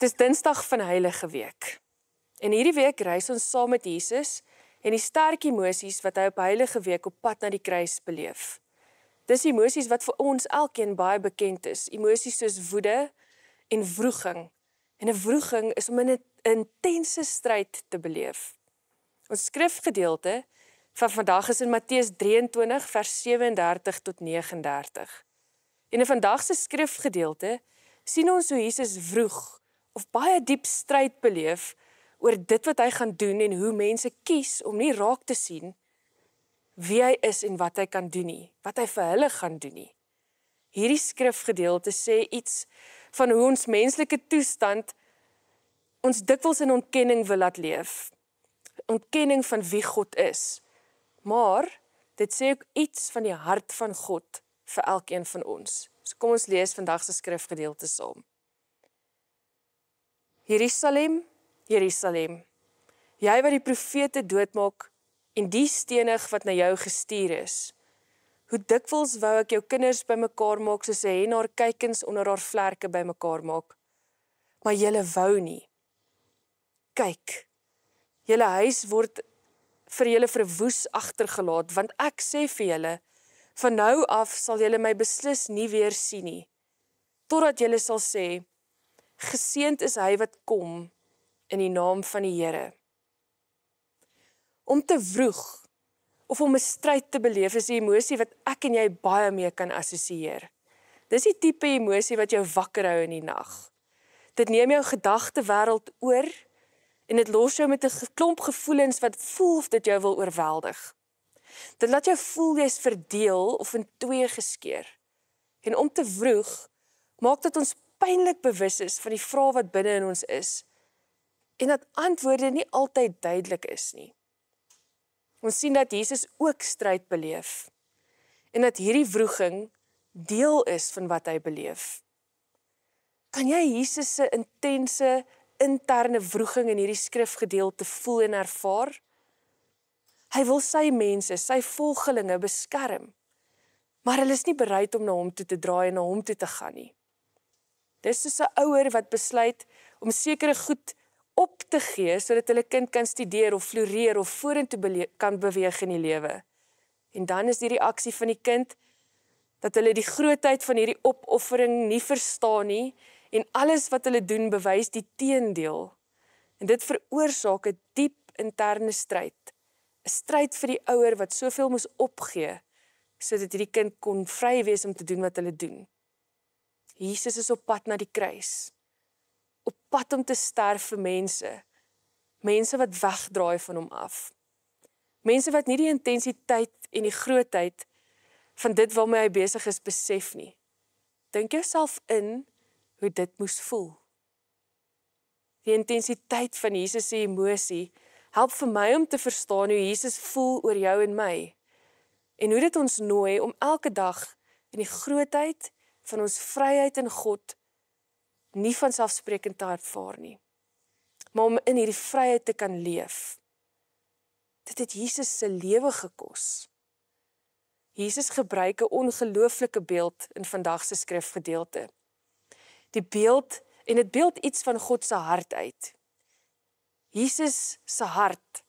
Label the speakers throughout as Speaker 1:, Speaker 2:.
Speaker 1: Dis Dinsdag van Heilige Week. En hierdie week reis ons saam met Jesus en die sterk emosies wat hy op Heilige Week op pad na die kruis beleef. Dis emosies wat vir ons elkeen baie bekend is. Emosies soos woede en wroging. En 'n wroging is om in 'n intense stryd te beleef. Ons skrifgedeelte van vandag is in Matteus 23 vers 37 tot 39. En in vandag se skrifgedeelte sien ons hoe Jesus wroeg of baie diep stryd beleef oor dit wat hy gaan doen en hoe mense kies om nie raak te sien wie hy is en wat hy kan doen nie, wat hy vir hulle gaan doen nie. Hierdie skrifgedeelte sê iets van hoe ons menslike toestand ons dikwels in ontkenning wil laat leef. Ontkenning van wie God is. Maar dit sê ook iets van die hart van God vir elkeen van ons. So kom ons lees vandag se skrifgedeelte saam. Jerusalem, Jerusalem, jy wat die profete doodmaak en die stenig wat na jou gestuur is. Hoe dikwels wou ek jou kinders bymekaar maak soos 'n hen haar kuikens onder haar vlerke bymekaar maak, maar julle wou nie. Kyk, julle huis word vir julle verwoes agtergelaat, want ek sê vir julle, van nou af sal julle my beslis nie weer sien nie, totdat julle sal sê, geseënd is hy wat kom in die naam van die Here. Om te wroeg of om 'n stryd te beleef is 'n emosie wat ek en jy baie mee kan assosieer. Dis die tipe emosie wat jou wakker hou in die nag. Dit neem jou gedagtewêreld oor en dit los jou met 'n klomp gevoelens wat voel of dit jou wil oorweldig. Dit laat jou voel jy's verdeel of in twee geskeur. En om te wroeg maak dat ons pynlik bewus is van die vrae wat binne in ons is en dat antwoorde nie altyd duidelik is nie. Ons sien dat Jesus ook stryd beleef en dat hierdie wroging deel is van wat hy beleef. Kan jy Jesus se intense interne wroging in hierdie skrifgedeelte voel en ervaar? Hy wil sy mense, sy volgelinge beskerm, maar hulle is nie bereid om na hom toe te draai en na hom toe te gaan nie. Dis soos 'n ouer wat besluit om sekere goed op te gee sodat hulle kind kan studeer of floreer of vorentoe kan beweeg in die lewe. En dan is die reaksie van die kind dat hulle die grootheid van hierdie opoffering nie verstaan nie en alles wat hulle doen bewys die teendeel. En dit veroorsaak 'n diep interne stryd. 'n Stryd vir die ouer wat soveel moes opgee sodat hierdie kind kon vry wees om te doen wat hulle doen. Jesus is op pad na die kruis. Op pad om te sterf vir mense. Mense wat wegdraai van hom af. Mense wat nie die intensiteit en die grootheid van dit waarmee hy besig is besef nie. Dink jouself in hoe dit moes voel. Die intensiteit van Jesus se emosie help vir my om te verstaan hoe Jesus voel oor jou en my. En hoe dit ons nooi om elke dag in die grootheid van ons vryheid in God nie vanselfsprekend te ervaar nie, maar om in hierdie vryheid te kan leef. Dit het Jesus se lewe gekos. Jesus gebruik 'n ongelooflike beeld in vandag se skrifgedeelte. Die beeld, en dit beeld iets van God se hart uit. Jesus se hart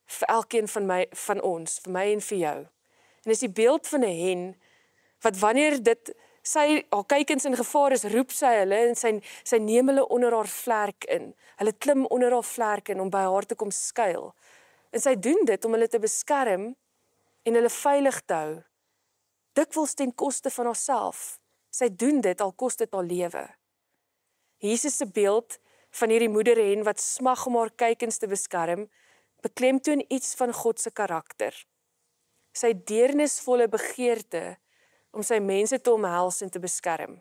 Speaker 1: vir elkeen van ons, vir my en vir jou. En dis die beeld van 'n hen wat wanneer dit haar kuikens in gevaar is, roep sy hulle en sy neem hulle onder haar vlerk in. Hulle klim onder haar vlerk in om by haar te kom skuil. En sy doen dit om hulle te beskerm en hulle veilig te hou. Dikwels ten koste van haarself. Sy doen dit al kos dit haar lewe. Jesus se beeld van hierdie moederhen wat smag om haar kuikens te beskerm, beklemtoon iets van God se karakter. Sy deernisvolle begeerte om sy mense te omhels en te beskerm.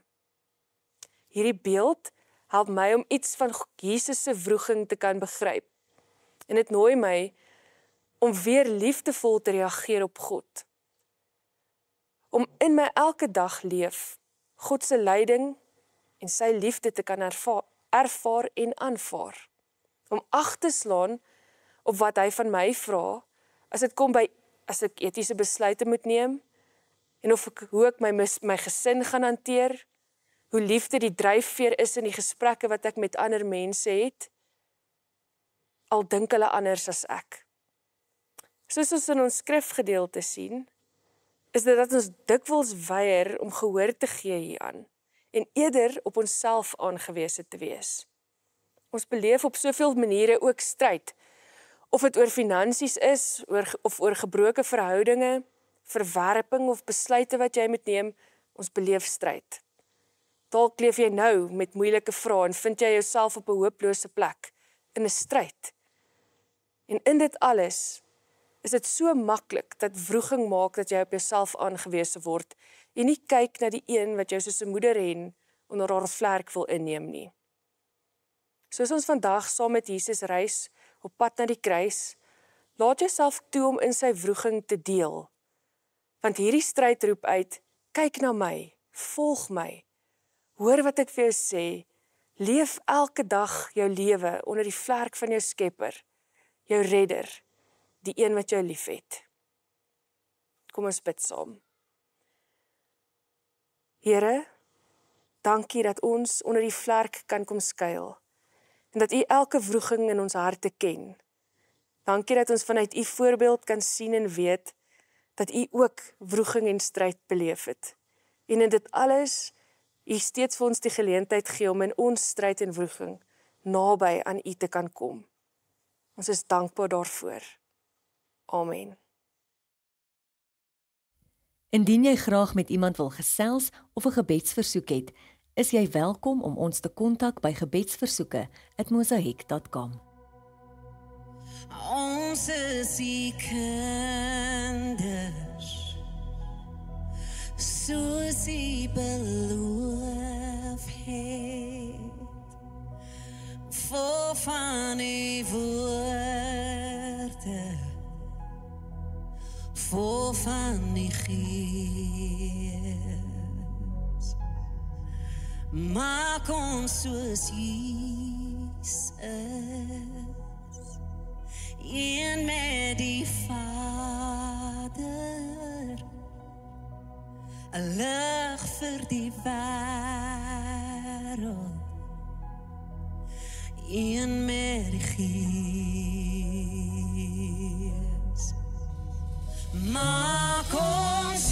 Speaker 1: Hierdie beeld help my om iets van Jesus se wroging te kan begryp. En dit nooi my om weer liefdevol te reageer op God. Om in my elke dag leef, God se leiding en sy liefde te kan ervaar en aanvaar. Om ag te slaan op wat hy van my vra, as dit kom by as ek etiese besluite moet neem, en hoe ek my gesin gaan hanteer, hoe liefde die dryfveer is in die gesprekke wat ek met ander mense het, al dink hulle anders as ek. Soos ons in ons skrifgedeelte sien, is dit dat ons dikwels weier om gehoor te gee hieraan, en eerder op onsself aangewese te wees. Ons beleef op soveel maniere ook stryd, of dit oor finansies is, of oor gebroke verhoudinge, verwerping of besluite wat jy moet neem, ons beleef stryd. Dalk leef jy nou met moeilike vrae en vind jy jouself op 'n hopelose plek, in 'n stryd. En in dit alles, is dit so maklik dat wroeging maak dat jy op jouself aangewese word, en nie kyk na die een wat jou soos 'n moederhen onder haar vlerk wil inneem nie. Soos ons vandag saam met Jesus reis, op pad na die kruis, laat jouself toe om in sy wroeging te deel. Want hierdie stryd roep uit, kyk na my, volg my, hoor wat ek vir jou sê, leef elke dag jou lewe onder die vlerk van jou Skepper, jou redder, die een wat jou liefhet. Kom ons bid saam. Here, dankie dat ons onder die vlerk kan kom skuil, en dat U elke wroeging in ons harte ken. Dankie dat ons vanuit U voorbeeld kan sien en weet, dat U ook wroeging en stryd beleef het. En in dit alles, U steeds vir ons die geleentheid gee om in ons stryd en wroeging naby aan U te kan kom. Ons is dankbaar daarvoor. Amen.
Speaker 2: Indien jy graag met iemand wil gesels of 'n gebedsversoek het, is jy welkom om ons te kontak by gebedsversoeke@mosaic.com.
Speaker 3: Ons is die kinders, soos U beloof het, vol van U woorde, vol van die Gees. Maak ons soos Jesus, een met die Vader, 'n lig vir die wêreld, een met die Gees. Maak ons